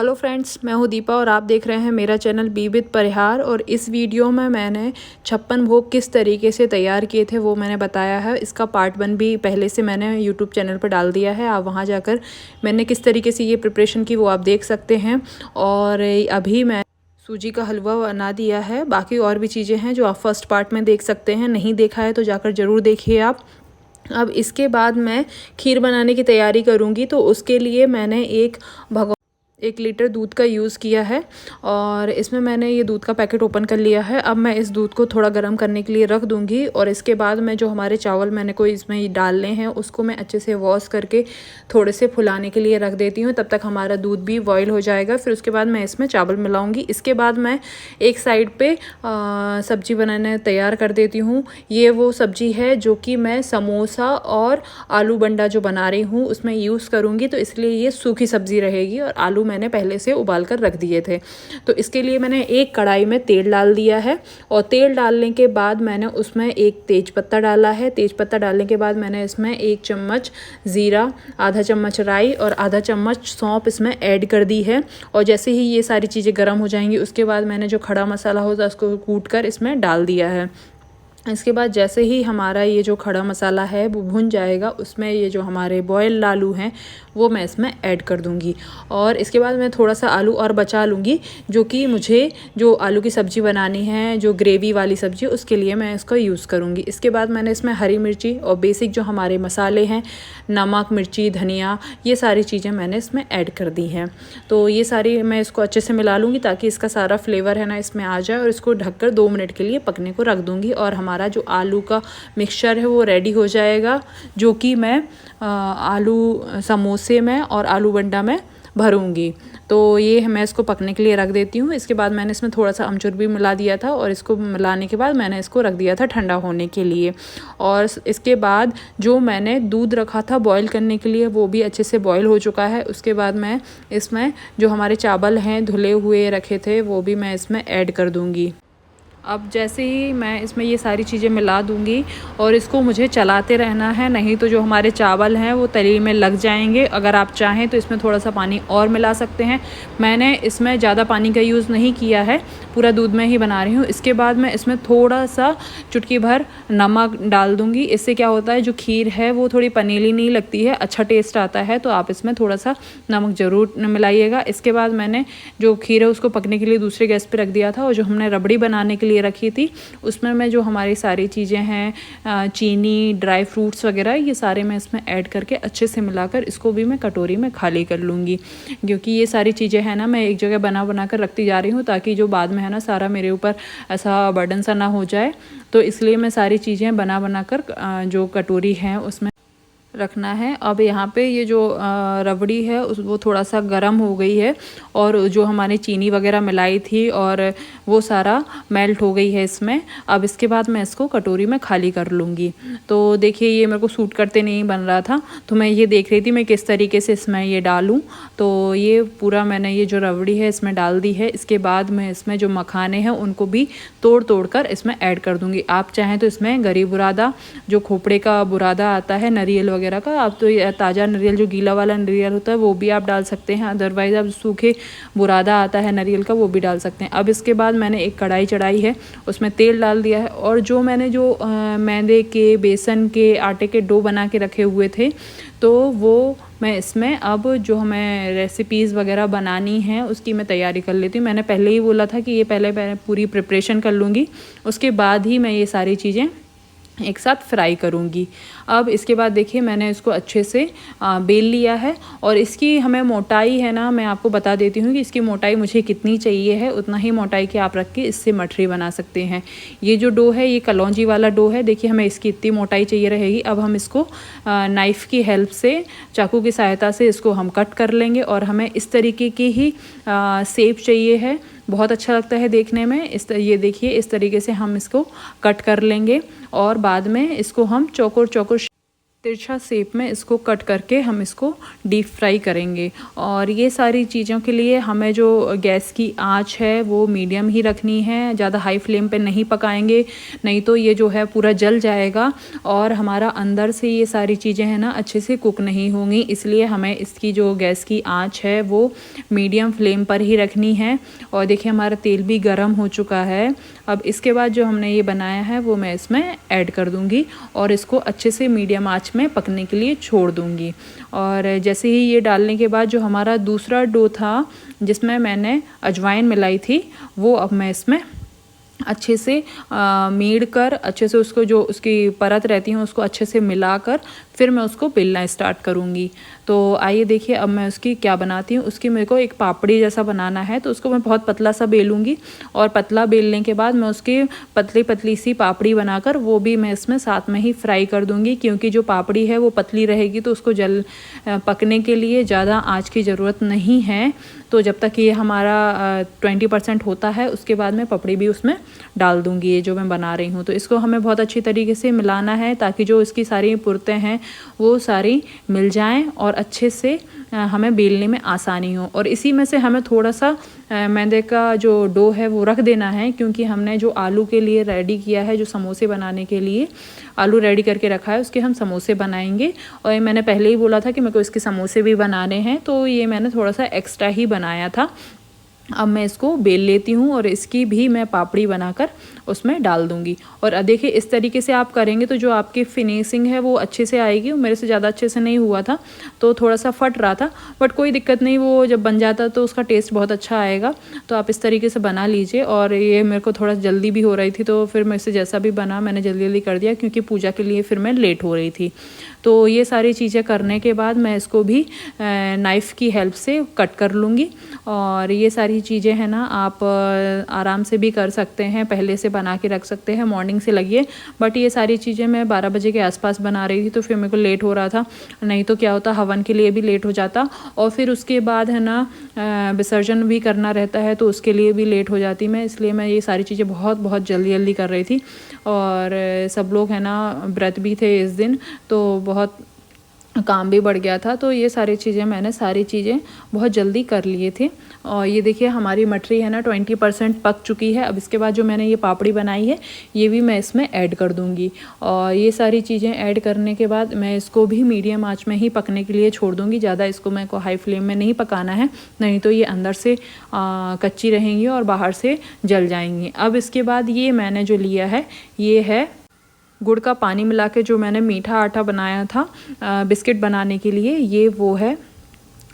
Hello friends, मैं हूँ दीपा और आप देख रहे हैं मेरा चैनल बी विद परिहार। और इस वीडियो में मैंने 56 भोग किस तरीके से तैयार किए थे वो मैंने बताया है। इसका पार्ट 1 भी पहले से मैंने यूट्यूब चैनल पर डाल दिया है, आप वहाँ जाकर मैंने किस तरीके से ये प्रिपरेशन की वो आप देख सकते हैं। और अभी मैं सूजी का हलवा बना दिया है, बाकी और भी चीज़ें हैं जो आप फर्स्ट पार्ट में देख सकते हैं। नहीं देखा है तो जाकर ज़रूर देखिए आप। अब इसके बाद मैं खीर बनाने की तैयारी करूँगी, तो उसके लिए मैंने 1 लीटर दूध का यूज़ किया है और इसमें मैंने ये दूध का पैकेट ओपन कर लिया है। अब मैं इस दूध को थोड़ा गर्म करने के लिए रख दूंगी और इसके बाद मैं जो हमारे चावल मैंने कोई इसमें डालने हैं उसको मैं अच्छे से वॉश करके थोड़े से फुलाने के लिए रख देती हूँ। तब तक हमारा दूध भी बॉईल हो जाएगा। फिर उसके बाद मैं इसमें चावल मिलाऊँगी। इसके बाद मैं एक साइड पर सब्जी बनाने तैयार कर देती हूँ। ये वो सब्जी है जो कि मैं समोसा और आलू बंडा जो बना रही हूँ उसमें यूज़ करूँगी, तो इसलिए ये सूखी सब्ज़ी रहेगी। और आलू मैंने पहले से उबाल कर रख दिए थे। तो इसके लिए मैंने एक कढ़ाई में तेल डाल दिया है और तेल डालने के बाद मैंने उसमें एक तेज पत्ता डाला है। तेज पत्ता डालने के बाद मैंने इसमें 1 चम्मच ज़ीरा, आधा चम्मच राई और आधा चम्मच सौंफ इसमें ऐड कर दी है। और जैसे ही ये सारी चीज़ें गर्म हो जाएंगी उसके बाद मैंने जो खड़ा मसाला होता है उसको कूट कर इसमें डाल दिया है। इसके बाद जैसे ही हमारा ये जो खड़ा मसाला है वो भुन जाएगा, उसमें ये जो हमारे बॉयल आलू हैं वो मैं इसमें ऐड कर दूंगी। और इसके बाद मैं थोड़ा सा आलू और बचा लूँगी, जो कि मुझे जो आलू की सब्ज़ी बनानी है, जो ग्रेवी वाली सब्ज़ी, उसके लिए मैं इसका यूज़ करूँगी। इसके बाद मैंने इसमें हरी मिर्ची और बेसिक जो हमारे मसाले हैं, नमक, मिर्ची, धनिया, ये सारी चीज़ें मैंने इसमें ऐड कर दी हैं। तो ये सारी मैं इसको अच्छे से मिला लूँगी ताकि इसका सारा फ्लेवर है ना इसमें आ जाए। और इसको ढककर 2 मिनट के लिए पकने को रख दूँगी और हमारा जो आलू का मिक्सचर है वो रेडी हो जाएगा, जो कि मैं आलू समोसे में और आलू बंडा में भरूंगी। तो ये मैं इसको पकने के लिए रख देती हूँ। इसके बाद मैंने इसमें थोड़ा सा अमचूर भी मिला दिया था और इसको मिलाने के बाद मैंने इसको रख दिया था ठंडा होने के लिए। और इसके बाद जो मैंने दूध रखा था बॉईल करने के लिए वो भी अच्छे से बॉईल हो चुका है। उसके बाद मैं इसमें जो हमारे चावल हैं धुले हुए रखे थे वो भी मैं इसमें ऐड कर दूँगी। अब जैसे ही मैं इसमें ये सारी चीज़ें मिला दूंगी और इसको मुझे चलाते रहना है, नहीं तो जो हमारे चावल हैं वो तली में लग जाएंगे। अगर आप चाहें तो इसमें थोड़ा सा पानी और मिला सकते हैं। मैंने इसमें ज़्यादा पानी का यूज़ नहीं किया है, पूरा दूध में ही बना रही हूँ। इसके बाद मैं इसमें थोड़ा सा चुटकी भर नमक डाल दूँगी। इससे क्या होता है, जो खीर है वो थोड़ी पनीली नहीं लगती है, अच्छा टेस्ट आता है। तो आप इसमें थोड़ा सा नमक ज़रूर मिलाइएगा। इसके बाद मैंने जो खीर है उसको पकने के लिए दूसरे गैस पर रख दिया था और जो हमने रबड़ी बनाने के लिए रखी थी उसमें मैं जो हमारी सारी चीज़ें हैं, चीनी, ड्राई फ्रूट्स वगैरह, ये सारे मैं इसमें ऐड करके अच्छे से मिलाकर इसको भी मैं कटोरी में खाली कर लूँगी। क्योंकि ये सारी चीज़ें हैं ना मैं एक जगह बना कर रखती जा रही हूँ ताकि जो बाद में है ना सारा मेरे ऊपर ऐसा बर्डन सा ना हो जाए। तो इसलिए मैं सारी चीज़ें बना कर जो कटोरी है उसमें रखना है। अब यहाँ पे ये जो रबड़ी है वो थोड़ा सा गर्म हो गई है और जो हमारी चीनी वगैरह मिलाई थी और वो सारा मेल्ट हो गई है इसमें। अब इसके बाद मैं इसको कटोरी में खाली कर लूँगी। तो देखिए ये मेरे को सूट करते नहीं बन रहा था, तो मैं ये देख रही थी मैं किस तरीके से इसमें ये डालूँ। तो ये पूरा मैंने ये जो रबड़ी है इसमें डाल दी है। इसके बाद मैं इसमें जो मखाने हैं उनको भी तोड़ कर इसमें ऐड कर दूँगी। आप चाहें तो इसमें गरी बुरादा, जो खोपड़े का बुरादा आता है नारियल वगैरह का, आप तो ताज़ा नारियल जो गीला वाला नारियल होता है वो भी आप डाल सकते हैं। अदरवाइज़ आप सूखे बुरादा आता है नारियल का वो भी डाल सकते हैं। अब इसके बाद मैंने एक कढ़ाई चढ़ाई है, उसमें तेल डाल दिया है और जो मैंने जो मैदे के, बेसन के, आटे के डो बना के रखे हुए थे तो वो मैं इसमें अब जो हमें रेसिपीज़ वगैरह बनानी है उसकी मैं तैयारी कर लेती हूँ। मैंने पहले ही बोला था कि ये पहले पूरी प्रिपरेशन कर लूँगी, उसके बाद ही मैं ये सारी चीज़ें एक साथ फ्राई करूँगी। अब इसके बाद देखिए मैंने इसको अच्छे से बेल लिया है और इसकी हमें मोटाई है ना, मैं आपको बता देती हूँ कि इसकी मोटाई मुझे कितनी चाहिए है, उतना ही मोटाई की आप रख के इससे मठरी बना सकते हैं। ये जो डो है ये कलौंजी वाला डो है, देखिए हमें इसकी इतनी मोटाई चाहिए रहेगी। अब हम इसको नाइफ़ की हेल्प से, चाकू की सहायता से इसको हम कट कर लेंगे और हमें इस तरीके की ही शेप चाहिए है। बहुत अच्छा लगता है देखने में। ये देखिए इस तरीके से हम इसको कट कर लेंगे और बाद में इसको हम चौकोर तिरछा शेप में इसको कट करके हम इसको डीप फ्राई करेंगे। और ये सारी चीज़ों के लिए हमें जो गैस की आंच है वो मीडियम ही रखनी है, ज़्यादा हाई फ्लेम पे नहीं पकाएंगे, नहीं तो ये जो है पूरा जल जाएगा और हमारा अंदर से ये सारी चीज़ें हैं ना अच्छे से कुक नहीं होंगी। इसलिए हमें इसकी जो गैस की आंच है वो मीडियम फ्लेम पर ही रखनी है। और देखिए हमारा तेल भी गर्म हो चुका है। अब इसके बाद जो हमने ये बनाया है वो मैं इसमें ऐड कर दूँगी और इसको अच्छे से मीडियम आंच में पकने के लिए छोड़ दूँगी। और जैसे ही ये डालने के बाद जो हमारा दूसरा डो था जिसमें मैंने अजवाइन मिलाई थी वो अब मैं इसमें अच्छे से मीड़ कर अच्छे से उसको जो उसकी परत रहती है उसको अच्छे से मिलाकर फिर मैं उसको बेलना स्टार्ट करूँगी। तो आइए देखिए अब मैं उसकी क्या बनाती हूँ। उसकी मेरे को एक पापड़ी जैसा बनाना है, तो उसको मैं बहुत पतला सा बेलूँगी और पतला बेलने के बाद मैं उसकी पतली पतली सी पापड़ी बनाकर वो भी मैं इसमें साथ में ही फ्राई कर दूँगी। क्योंकि जो पापड़ी है वो पतली रहेगी तो उसको पकने के लिए ज़्यादा आँच की ज़रूरत नहीं है। तो जब तक ये हमारा 20% होता है उसके बाद मैं पापड़ी भी उसमें डाल दूँगी, ये जो मैं बना रही हूँ। तो इसको हमें बहुत अच्छी तरीके से मिलाना है ताकि जो इसकी सारी पुरतें हैं वो सारी मिल जाएं और अच्छे से हमें बेलने में आसानी हो। और इसी में से हमें थोड़ा सा मैदे का जो डो है वो रख देना है, क्योंकि हमने जो आलू के लिए रेडी किया है, जो समोसे बनाने के लिए आलू रेडी करके रखा है उसके हम समोसे बनाएंगे। और ये मैंने पहले ही बोला था कि मेरे को इसके समोसे भी बनाने हैं, तो ये मैंने थोड़ा सा एक्स्ट्रा ही बनाया था। अब मैं इसको बेल लेती हूँ और इसकी भी मैं पापड़ी बनाकर उसमें डाल दूँगी। और देखिए इस तरीके से आप करेंगे तो जो आपकी फिनिशिंग है वो अच्छे से आएगी। मेरे से ज़्यादा अच्छे से नहीं हुआ था तो थोड़ा सा फट रहा था, बट कोई दिक्कत नहीं, वो जब बन जाता तो उसका टेस्ट बहुत अच्छा आएगा। तो आप इस तरीके से बना लीजिए। और ये मेरे को थोड़ा जल्दी भी हो रही थी तो फिर मेरे से जैसा भी बना मैंने जल्दी जल्दी कर दिया, क्योंकि पूजा के लिए फिर मैं लेट हो रही थी। तो ये सारी चीज़ें करने के बाद मैं इसको भी नाइफ़ की हेल्प से कट कर लूँगी। और ये सारी चीज़ें हैं ना आप आराम से भी कर सकते हैं, पहले से बना के रख सकते हैं, मॉर्निंग से लगिए। बट ये सारी चीज़ें मैं 12 बजे के आसपास बना रही थी तो फिर मेरे को लेट हो रहा था, नहीं तो क्या होता हवन के लिए भी लेट हो जाता और फिर उसके बाद है ना विसर्जन भी करना रहता है तो उसके लिए भी लेट हो जाती मैं। इसलिए मैं ये सारी चीज़ें बहुत बहुत जल्दी जल्दी कर रही थी। और सब लोग है ना व्रत भी थे इस दिन, तो बहुत काम भी बढ़ गया था। तो ये सारी चीज़ें बहुत जल्दी कर लिए थे। और ये देखिए हमारी मटरी है ना 20% पक चुकी है। अब इसके बाद जो मैंने ये पापड़ी बनाई है ये भी मैं इसमें ऐड कर दूँगी। और ये सारी चीज़ें ऐड करने के बाद मैं इसको भी मीडियम आंच में ही पकने के लिए छोड़ दूँगी। ज़्यादा इसको मेरे को हाई फ्लेम में नहीं पकाना है, नहीं तो ये अंदर से कच्ची रहेंगी और बाहर से जल जाएंगी। अब इसके बाद ये मैंने जो लिया है ये है गुड़ का पानी मिला के जो मैंने मीठा आटा बनाया था बिस्किट बनाने के लिए, ये वो है।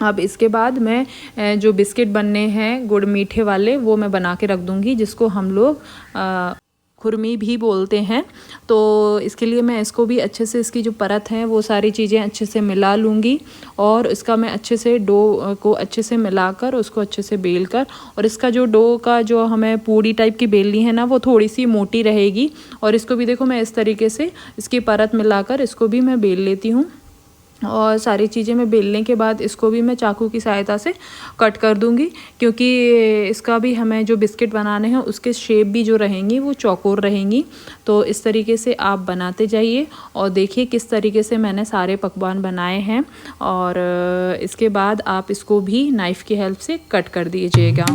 अब इसके बाद मैं जो बिस्किट बनने हैं गुड़ मीठे वाले वो मैं बना के रख दूँगी, जिसको हम लोग खुरमी भी बोलते हैं। तो इसके लिए मैं इसको भी अच्छे से इसकी जो परत है वो सारी चीज़ें अच्छे से मिला लूँगी और इसका मैं अच्छे से डो को अच्छे से मिलाकर उसको अच्छे से बेल कर, और इसका जो डो का जो हमें पूड़ी टाइप की बेलनी है ना वो थोड़ी सी मोटी रहेगी। और इसको भी देखो मैं इस तरीके से इसकी परत मिलाकर इसको भी मैं बेल लेती हूँ। और सारी चीज़ें मैं बेलने के बाद इसको भी मैं चाकू की सहायता से कट कर दूंगी, क्योंकि इसका भी हमें जो बिस्किट बनाने हैं उसके शेप भी जो रहेंगी वो चौकोर रहेंगी। तो इस तरीके से आप बनाते जाइए और देखिए किस तरीके से मैंने सारे पकवान बनाए हैं। और इसके बाद आप इसको भी नाइफ़ की हेल्प से कट कर दीजिएगा।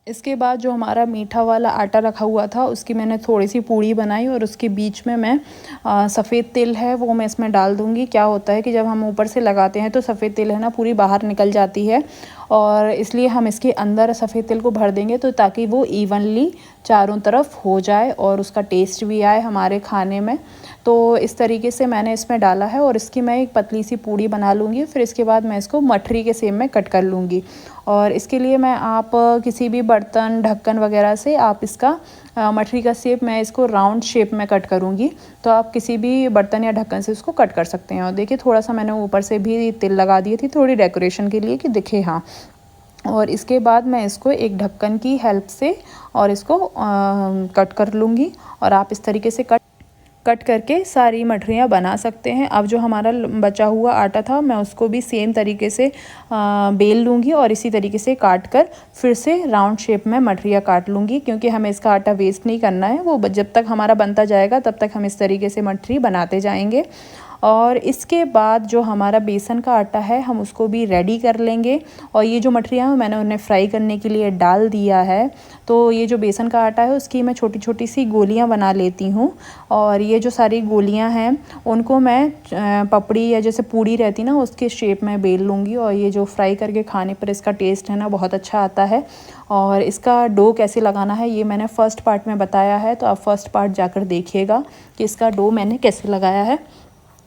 इसके बाद जो हमारा मीठा वाला आटा रखा हुआ था उसकी मैंने थोड़ी सी पूड़ी बनाई और उसके बीच में मैं सफ़ेद तिल है वो मैं इसमें डाल दूँगी। क्या होता है कि जब हम ऊपर से लगाते हैं तो सफ़ेद तिल है ना पूरी बाहर निकल जाती है, और इसलिए हम इसके अंदर सफ़ेद तिल को भर देंगे तो ताकि वो इवनली चारों तरफ हो जाए और उसका टेस्ट भी आए हमारे खाने में। तो इस तरीके से मैंने इसमें डाला है और इसकी मैं एक पतली सी पूड़ी बना लूँगी। फिर इसके बाद मैं इसको मठरी के शेप में कट कर लूँगी। और इसके लिए मैं आप किसी भी बर्तन ढक्कन वगैरह से आप इसका मठरी का शेप मैं इसको राउंड शेप में कट करूँगी, तो आप किसी भी बर्तन या ढक्कन से इसको कट कर सकते हैं। और देखिए थोड़ा सा मैंने ऊपर से भी तिल लगा दिए थी थोड़ी डेकोरेशन के लिए कि दिखे हाँ। और इसके बाद मैं इसको एक ढक्कन की हेल्प से और इसको कट कर लूँगी। और आप इस तरीके से कट करके सारी मठरियाँ बना सकते हैं। अब जो हमारा बचा हुआ आटा था मैं उसको भी सेम तरीके से बेल लूँगी और इसी तरीके से काट कर फिर से राउंड शेप में मठरियाँ काट लूँगी, क्योंकि हमें इसका आटा वेस्ट नहीं करना है। वो जब तक हमारा बनता जाएगा तब तक हम इस तरीके से मठरी बनाते जाएंगे। और इसके बाद जो हमारा बेसन का आटा है हम उसको भी रेडी कर लेंगे। और ये जो मठरियाँ मैंने उन्हें फ्राई करने के लिए डाल दिया है। तो ये जो बेसन का आटा है उसकी मैं छोटी छोटी सी गोलियाँ बना लेती हूँ। और ये जो सारी गोलियाँ हैं उनको मैं पपड़ी या जैसे पूड़ी रहती ना उसके शेप में बेल लूँगी। और ये जो फ्राई करके खाने पर इसका टेस्ट है ना बहुत अच्छा आता है। और इसका डो कैसे लगाना है ये मैंने फ़र्स्ट पार्ट में बताया है, तो आप फर्स्ट पार्ट जाकर देखिएगा कि इसका डो मैंने कैसे लगाया है।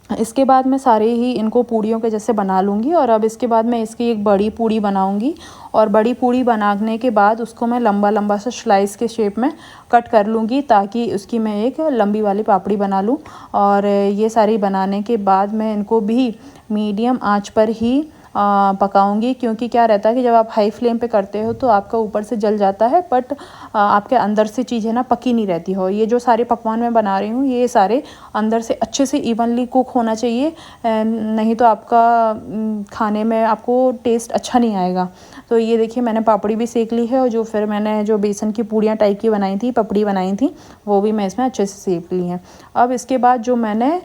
इसके बाद मैं सारे ही इनको पूड़ियों के जैसे बना लूँगी। और अब इसके बाद मैं इसकी एक बड़ी पूड़ी बनाऊँगी। और बड़ी पूड़ी बनाने के बाद उसको मैं लंबा लंबा सा स्लाइस के शेप में कट कर लूँगी, ताकि उसकी मैं एक लंबी वाली पापड़ी बना लूँ। और ये सारी बनाने के बाद मैं इनको भी मीडियम आंच पर ही पकाऊंगी, क्योंकि क्या रहता है कि जब आप हाई फ्लेम पे करते हो तो आपका ऊपर से जल जाता है, बट आपके अंदर से चीज़ें ना पकी नहीं रहती हो। ये जो सारे पकवान मैं बना रही हूँ ये सारे अंदर से अच्छे से इवनली कुक होना चाहिए, नहीं तो आपका खाने में आपको टेस्ट अच्छा नहीं आएगा। तो ये देखिए मैंने पापड़ी भी सेक ली है, और जो फिर मैंने जो बेसन की पूड़ियाँ टाइप की बनाई थी, पपड़ी बनाई थी, वो भी मैं इसमें अच्छे से सेक ली हैं। अब इसके बाद जो मैंने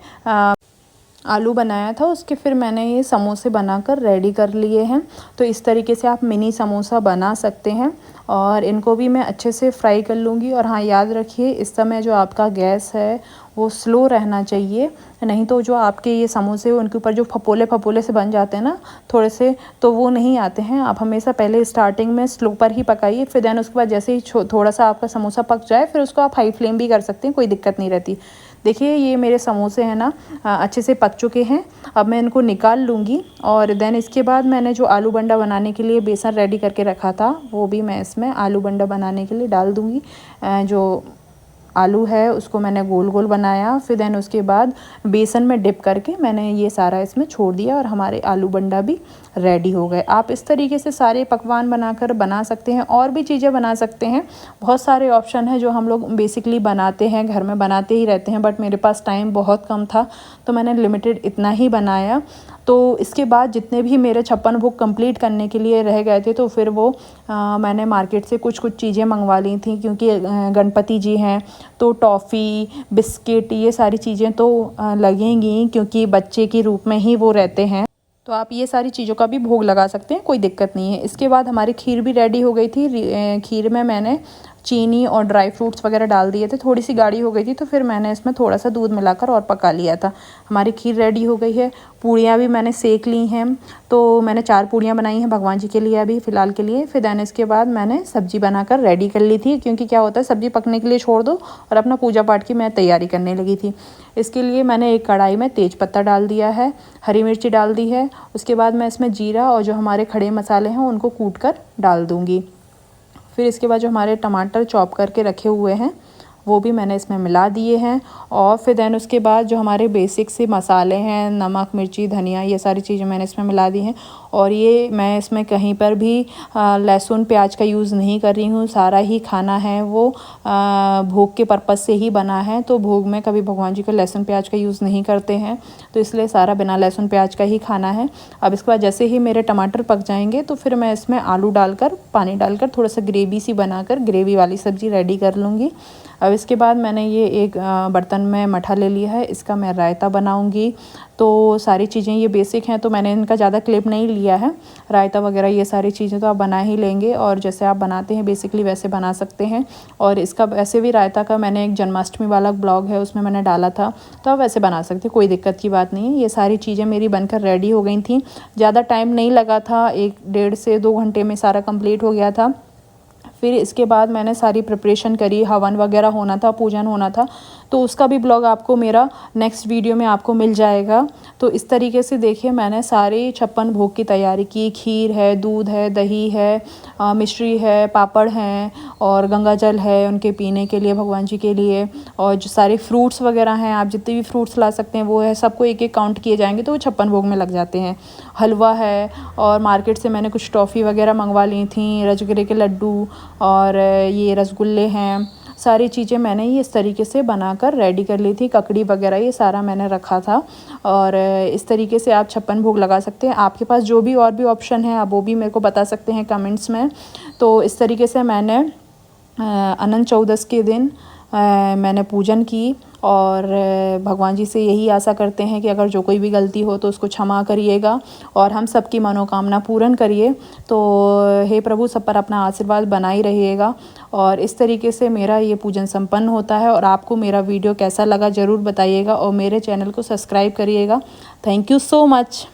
आलू बनाया था उसके फिर मैंने ये समोसे बनाकर रेडी कर लिए हैं। तो इस तरीके से आप मिनी समोसा बना सकते हैं। और इनको भी मैं अच्छे से फ्राई कर लूँगी। और हाँ, याद रखिए इस समय जो आपका गैस है वो स्लो रहना चाहिए, नहीं तो जो आपके ये समोसे उनके ऊपर जो फपोले से बन जाते हैं ना थोड़े से, तो वो नहीं आते हैं। आप हमेशा पहले स्टार्टिंग में स्लो पर ही पकाइए, फिर देन उसके बाद जैसे ही थोड़ा सा आपका समोसा पक जाए फिर उसको आप हाई फ्लेम भी कर सकते हैं, कोई दिक्कत नहीं रहती। देखिए ये मेरे समोसे हैं ना अच्छे से पक चुके हैं। अब मैं इनको निकाल लूँगी। और देन इसके बाद मैंने जो आलू बंडा बनाने के लिए बेसन रेडी करके रखा था वो भी मैं इसमें आलू बंडा बनाने के लिए डाल दूँगी। जो आलू है उसको मैंने गोल गोल बनाया, फिर देन उसके बाद बेसन में डिप करके मैंने ये सारा इसमें छोड़ दिया और हमारे आलू बंडा भी रेडी हो गए। आप इस तरीके से सारे पकवान बनाकर बना सकते हैं, और भी चीज़ें बना सकते हैं। बहुत सारे ऑप्शन हैं जो हम लोग बेसिकली बनाते हैं, घर में बनाते ही रहते हैं, बट मेरे पास टाइम बहुत कम था तो मैंने लिमिटेड इतना ही बनाया। तो इसके बाद जितने भी मेरे 56 भोग कंप्लीट करने के लिए रह गए थे तो फिर वो मैंने मार्केट से कुछ चीज़ें मंगवा ली थी, क्योंकि गणपति जी हैं तो टॉफ़ी बिस्किट ये सारी चीज़ें तो लगेंगी, क्योंकि बच्चे के रूप में ही वो रहते हैं। तो आप ये सारी चीज़ों का भी भोग लगा सकते हैं, कोई दिक्कत नहीं है। इसके बाद हमारी खीर भी रेडी हो गई थी। खीर में मैंने चीनी और ड्राई फ्रूट्स वगैरह डाल दिए थे, थोड़ी सी गाढ़ी हो गई थी तो फिर मैंने इसमें थोड़ा सा दूध मिलाकर और पका लिया था। हमारी खीर रेडी हो गई है। पूड़ियाँ भी मैंने सेक ली हैं, तो मैंने 4 पूड़ियाँ बनाई हैं भगवान जी के लिए अभी फ़िलहाल के लिए। फिर देन इसके बाद मैंने सब्ज़ी बनाकर रेडी कर ली थी, क्योंकि क्या होता है सब्ज़ी पकने के लिए छोड़ दो और अपना पूजा पाठ की मैं तैयारी करने लगी थी। इसके लिए मैंने एक कढ़ाई में तेज पत्ता डाल दिया है, हरी मिर्ची डाल दी है। उसके बाद मैं इसमें जीरा और जो हमारे खड़े मसाले हैं उनको कूट कर डाल दूँगी। फिर इसके बाद जो हमारे टमाटर चॉप करके रखे हुए हैं वो भी मैंने इसमें मिला दिए हैं। और फिर देन उसके बाद जो हमारे बेसिक से मसाले हैं, नमक मिर्ची धनिया, ये सारी चीज़ें मैंने इसमें मिला दी हैं। और ये मैं इसमें कहीं पर भी लहसुन प्याज का यूज़ नहीं कर रही हूँ। सारा ही खाना है वो भोग के पर्पज़ से ही बना है, तो भोग में कभी भगवान जी का लहसुन प्याज का यूज़ नहीं करते हैं, तो इसलिए सारा बिना लहसुन प्याज का ही खाना है। अब इसके बाद जैसे ही मेरे टमाटर पक जाएंगे तो फिर मैं इसमें आलू डालकर पानी डालकर थोड़ा सा ग्रेवी सी बनाकर ग्रेवी वाली सब्ज़ी रेडी कर लूँगी। अब इसके बाद मैंने ये एक बर्तन में मठा ले लिया है, इसका मैं रायता बनाऊंगी। तो सारी चीज़ें ये बेसिक हैं तो मैंने इनका ज़्यादा क्लिप नहीं लिया है। रायता वगैरह ये सारी चीज़ें तो आप बना ही लेंगे, और जैसे आप बनाते हैं बेसिकली वैसे बना सकते हैं। और इसका वैसे भी रायता का मैंने एक जन्माष्टमी वाला ब्लॉग है उसमें मैंने डाला था, तो आप वैसे बना सकते हैं, कोई दिक्कत की बात नहीं है। ये सारी चीज़ें मेरी बनकर रेडी हो गई थी, ज़्यादा टाइम नहीं लगा था, 1 से 2 घंटे में सारा कंप्लीट हो गया था। फिर इसके बाद मैंने सारी प्रिपरेशन करी, हवन वगैरह होना था, पूजन होना था, तो उसका भी ब्लॉग आपको मेरा नेक्स्ट वीडियो में आपको मिल जाएगा। तो इस तरीके से देखिए मैंने सारे 56 भोग की तैयारी की। खीर है, दूध है, दही है, मिश्री है, पापड़ हैं और गंगा जल है उनके पीने के लिए भगवान जी के लिए। और जो सारे फ्रूट्स वगैरह हैं, आप जितने भी फ्रूट्स ला सकते हैं वो है, सबको एक एक काउंट किए जाएंगे तो वो 56 भोग में लग जाते हैं। हलवा है, और मार्केट से मैंने कुछ टॉफ़ी वगैरह मंगवा ली थी, रजगरे के लड्डू और ये रसगुल्ले हैं, सारी चीज़ें मैंने ये इस तरीके से बनाकर रेडी कर ली थी। ककड़ी वगैरह ये सारा मैंने रखा था। और इस तरीके से आप 56 भोग लगा सकते हैं। आपके पास जो भी और भी ऑप्शन है आप वो भी मेरे को बता सकते हैं कमेंट्स में। तो इस तरीके से मैंने अनंत चौदस के दिन मैंने पूजन की, और भगवान जी से यही आशा करते हैं कि अगर जो कोई भी गलती हो तो उसको क्षमा करिएगा और हम सबकी मनोकामना पूर्ण करिए। तो हे प्रभु, सब पर अपना आशीर्वाद बनाई रहिएगा। और इस तरीके से मेरा ये पूजन संपन्न होता है। और आपको मेरा वीडियो कैसा लगा ज़रूर बताइएगा, और मेरे चैनल को सब्सक्राइब करिएगा। Thank you so much.